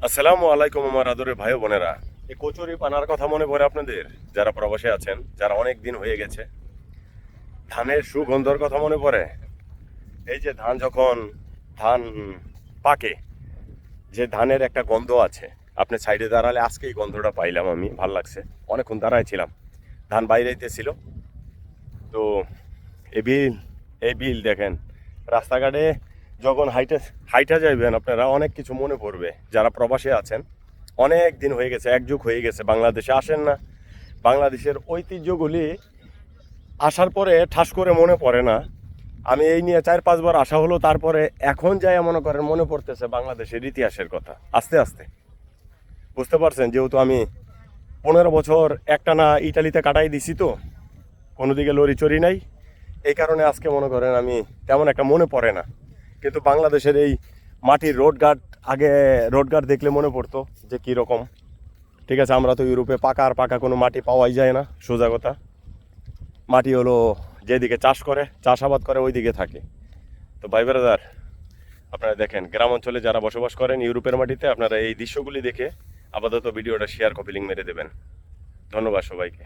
আসসালামু আলাইকুম আমার আদরের ভাই বোনেরা। এই কচুরি পানার কথা মনে পড়ে আপনাদের, যারা প্রবাসে আছেন, যারা অনেক দিন হয়ে গেছে? ধানের সুগন্ধর কথা মনে পড়ে? এই যে ধান পাকে, যে ধানের একটা গন্ধ আছে। আপনি সাইডে দাঁড়ালে আজকে এই গন্ধটা পাইলাম, আমি ভাল লাগছে। অনেকক্ষণ দাঁড়ায় ছিলাম, ধান বাইরেইতেছিল। তো এই বিল এই বিল দেখেন, রাস্তাঘাটে যখন হাইটা হাইটা যাইবেন আপনারা অনেক কিছু মনে পড়বে। যারা প্রবাসে আছেন, অনেক দিন হয়ে গেছে, এক যুগ হয়ে গেছে বাংলাদেশে আসেন না। বাংলাদেশের ঐতিহ্যগুলি আসার পরে ঠাস করে মনে পড়ে না। আমি এই নিয়ে 4-5 বার আসা হলো, তারপরে এখন যাই মনে করেন মনে পড়তেছে বাংলাদেশের ইতিহাসের কথা আস্তে আস্তে। বুঝতে পারছেন, যেহেতু আমি 15 বছর একটানা ইটালিতে কাটাই দিছি, তো কোনো দিকে লরি চড়ি নাই। এই কারণে আজকে মনে করেন আমি তেমন একটা মনে পড়ে না। কিন্তু বাংলাদেশের এই মাটির রোডঘাট, আগে রোডঘাট দেখলে মনে পড়তো যে কীরকম। ঠিক আছে, আমরা তো ইউরোপে পাকা কোনো মাটি পাওয়াই যায় না, সোজা কথা। মাটি হলো যেদিকে চাষাবাদ করে ওই দিকে থাকে। তো ভাই ব্রাদার, আপনারা দেখেন গ্রাম অঞ্চলে যারা বসবাস করেন ইউরোপের মাটিতে, আপনারা এই দৃশ্যগুলি দেখে আপাতত ভিডিওটা শেয়ার কপি লিঙ্ক মেরে দেবেন। ধন্যবাদ সবাইকে।